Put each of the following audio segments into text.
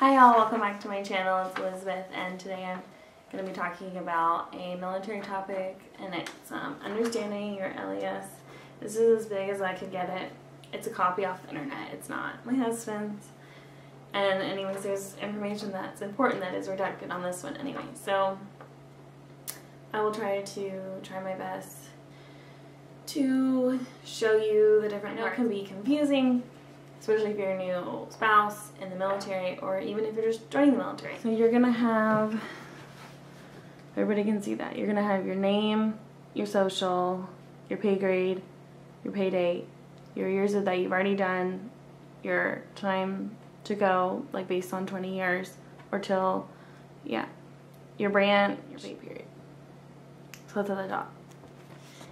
Hi y'all, welcome back to my channel. It's Elizabeth, and today I'm going to be talking about a military topic, and it's understanding your LES. This is as big as I could get it. It's a copy off the internet. It's not my husband's. And anyways, there's information that's important that is redacted on this one anyway. So I will try my best to show you the different. I know it can be confusing, especially if you're a new spouse in the military, or even if you're just joining the military. So you're gonna have, everybody can see that, you're gonna have your name, your social, your pay grade, your pay date, your years that you've already done, your time to go, like based on 20 years, or till, yeah, your brand, your pay period. So that's at the top.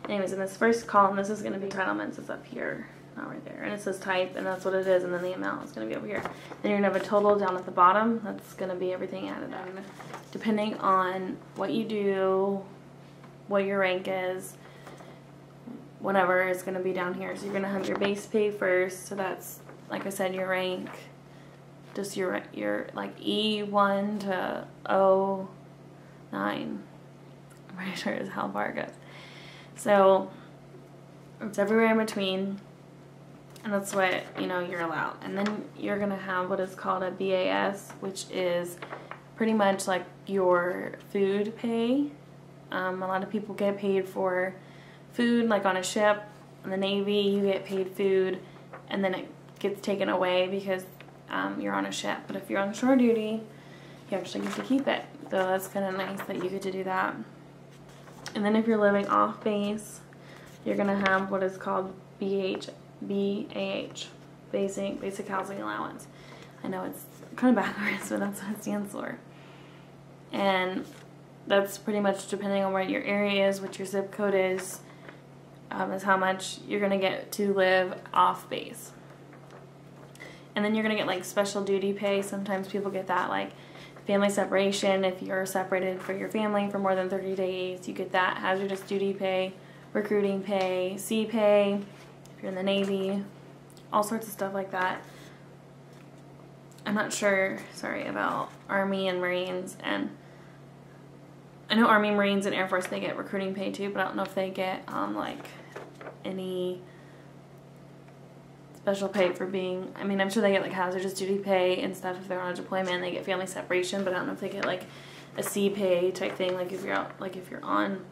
Anyways, in this first column, this is gonna be entitlements. It's up here. Not right there, and it says type, and that's what it is, and then the amount is going to be over here. Then you're going to have a total down at the bottom. That's going to be everything added up. Depending on what you do, what your rank is, whatever is going to be down here. So you're going to have your base pay first, so that's, like I said, your rank, just your like E1 to O9. I'm pretty sure is how far it goes. So it's everywhere in between. And that's what, you're allowed. And then you're going to have what is called a BAS, which is pretty much like your food pay. A lot of people get paid for food, like on a ship. In the Navy, you get paid food, and then it gets taken away because you're on a ship. But if you're on shore duty, you actually get to keep it. So that's kind of nice that you get to do that. And then if you're living off base, you're going to have what is called BAH, basic housing allowance. I know it's kind of backwards, but that's what it stands for. And that's pretty much depending on where your area is, what your zip code is how much you're going to get to live off base. And then you're going to get like special duty pay. Sometimes people get that, like family separation. If you're separated for your family for more than 30 days, you get that. Hazardous duty pay, recruiting pay, sea pay, if you're in the Navy, all sorts of stuff like that. I'm not sure, about Army and Marines, and I know Army, Marines, and Air Force, they get recruiting pay too, but I don't know if they get like any special pay for being, I'm sure they get like hazardous duty pay and stuff if they're on a deployment, and they get family separation, but I don't know if they get like a sea pay type thing, like if you're out, like if you're on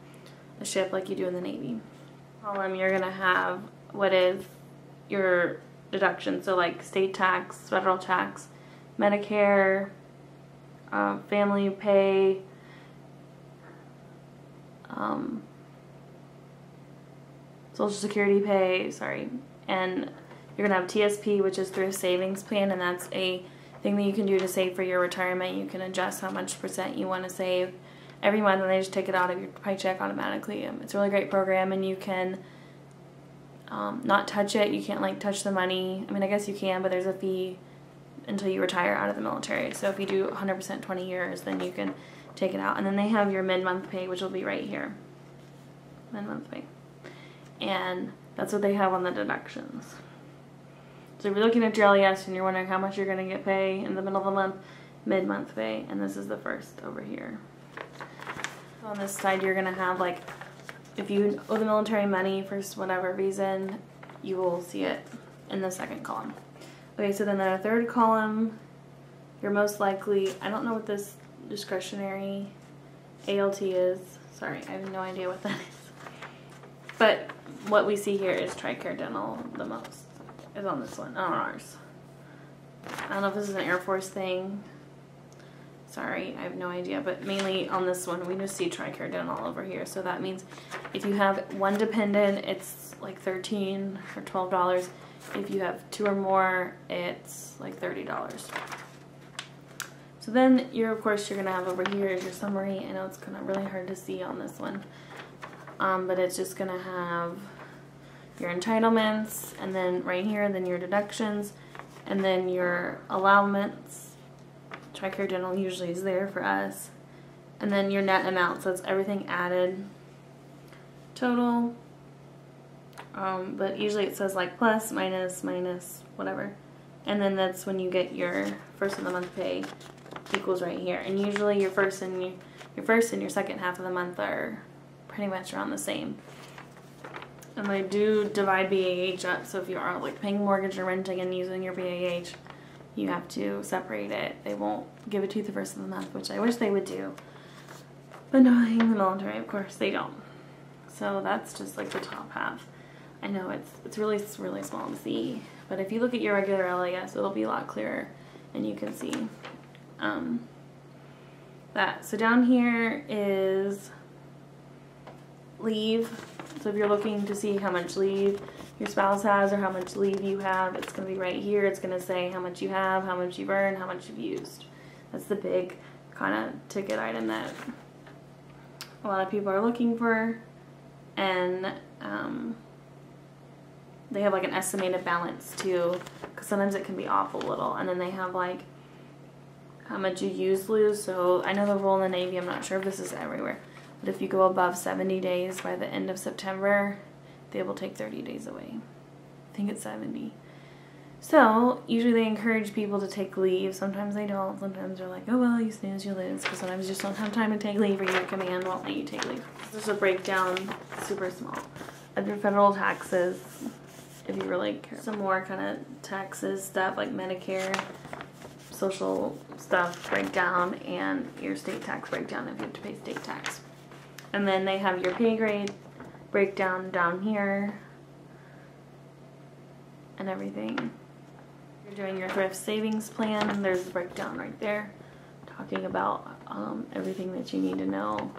a ship like you do in the Navy. You're gonna have what is your deduction, so like state tax, federal tax, Medicare, family pay, Social Security pay, and you're gonna have TSP, which is thrift savings plan, and that's a thing that you can do to save for your retirement. You can adjust how much % you want to save every month, and they just take it out of your paycheck automatically. It's a really great program, and you can not touch it. You can't like touch the money. I guess you can, but there's a fee until you retire out of the military. So if you do 100% 20 years, then you can take it out. And then they have your mid-month pay, which will be right here. Mid-month pay. And that's what they have on the deductions. So if you're looking at your LES and you're wondering how much you're going to get pay in the middle of the month, mid-month pay, and this is the first over here. So on this side, you're going to have like, if you owe the military money for whatever reason, you will see it in the second column. Okay, so then the third column, you're most likely, I don't know what this discretionary ALT is. Sorry, I have no idea what that is. But what we see here is TRICARE Dental the most. Is on this one, on ours. I don't know if this is an Air Force thing. Sorry, I have no idea, but mainly on this one, we just see TRICARE Dental over here. So that means if you have one dependent, it's like $13 or $12. If you have two or more, it's like $30. So then, of course, you're gonna have over here is your summary. I know it's kind of really hard to see on this one, but it's just gonna have your entitlements, and then right here, then your deductions, and then your allowance. TRICARE Dental usually is there for us. And then your net amount, so it's everything added total. But usually it says like plus, minus, whatever. And then that's when you get your first of the month pay equals right here. And usually your first and your second half of the month are pretty much around the same. And they do divide BAH up, so if you are like paying mortgage or renting and using your BAH, you have to separate it. They won't give it to you the first of the month, which I wish they would do. But knowing the military, of course, they don't. So that's just like the top half. I know it's really small to see, but if you look at your regular LAS, it'll be a lot clearer, and you can see that. So down here is leave. So if you're looking to see how much leave your spouse has or how much leave you have, it's going to be right here. It's going to say how much you have, how much you've earned, how much you've used. That's the big kind of ticket item that a lot of people are looking for. And they have like an estimated balance too, because sometimes it can be off a little. And then they have like how much you use lose. So I know the rule in the Navy, I'm not sure if this is everywhere, but if you go above 70 days by the end of September, they will take 30 days away. I think it's 70. So usually they encourage people to take leave. Sometimes they don't. Sometimes they're like, oh well, you snooze, you lose, because sometimes you just don't have time to take leave, or your command won't let you take leave. This is a breakdown, super small, of your federal taxes, if you really care. Some more kind of taxes stuff like Medicare, social stuff breakdown, and your state tax breakdown if you have to pay state tax. And then they have your pay grade breakdown down here and everything. You're doing your thrift savings plan, there's a breakdown right there talking about everything that you need to know,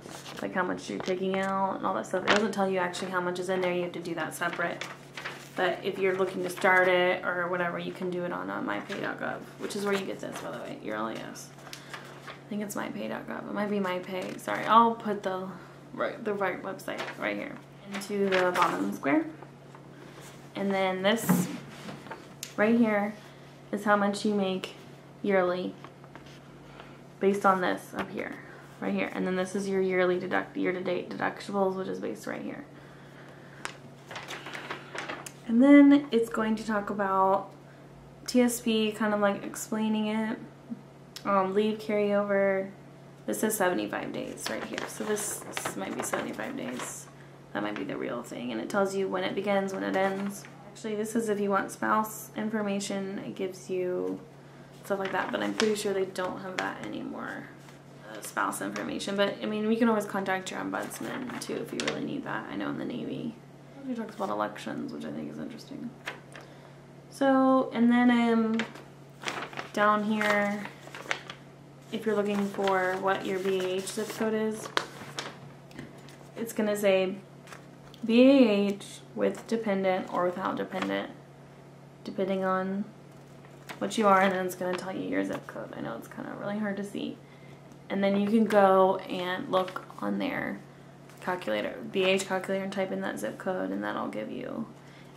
like how much you're taking out and all that stuff. It doesn't tell you actually how much is in there, you have to do that separate. But if you're looking to start it or whatever, you can do it on mypay.gov, which is where you get this, by the way, your LAS. I think it's mypay.gov. It might be mypay. Sorry, I'll put the right website right here into the bottom square. And then this right here is how much you make yearly based on this up here, right here. And then this is your yearly year-to-date deductibles, which is based right here. And then it's going to talk about TSP, kind of like explaining it. Leave carryover. This is 75 days right here. So this might be 75 days. That might be the real thing. And it tells you when it begins, when it ends. Actually, this is if you want spouse information. It gives you stuff like that. But I'm pretty sure they don't have that anymore. Spouse information. But, I mean, we can always contact your ombudsman, too, if you really need that. I know in the Navy. He talks about elections, which I think is interesting. So, and then down here, if you're looking for what your BAH zip code is, it's going to say BAH with dependent or without dependent, depending on what you are, and then it's going to tell you your zip code. I know it's kind of really hard to see. And then you can go and look on their calculator, BAH calculator, and type in that zip code, and that'll give you.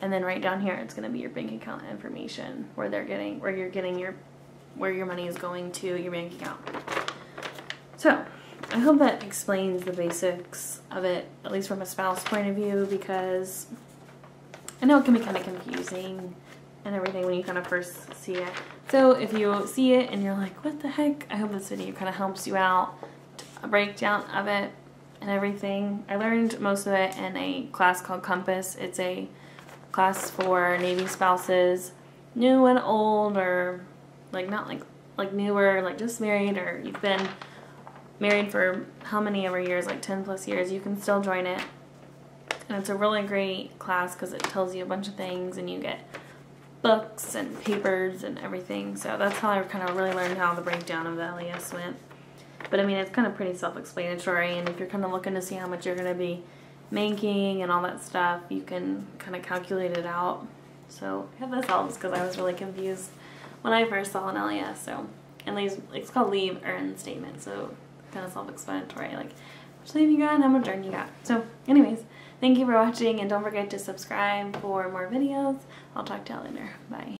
And then right down here, it's going to be your bank account information, where your money is going to, your bank account. So, I hope that explains the basics of it, at least from a spouse point of view, because I know it can be kind of confusing and everything when you kind of first see it. So, if you see it and you're like, what the heck, I hope this video kind of helps you out, a breakdown of it and everything. I learned most of it in a class called Compass. It's a class for Navy spouses, new and old, or like not like newer, like just married, or you've been married for how many ever years, like 10 plus years. You can still join it, and it's a really great class because it tells you a bunch of things, and you get books and papers and everything. So that's how I kind of really learned how the breakdown of the LAS went. But I mean, it's kind of pretty self-explanatory, and if you're kind of looking to see how much you're going to be making and all that stuff, you can kind of calculate it out. So I hope this helps, because I was really confused when I first saw an LAS. So, and it's called Leave Earn Statement, so kind of self-explanatory, like how much leave you got and how much earn you got. So anyways, thank you for watching, and don't forget to subscribe for more videos. I'll talk to y'all later. Bye.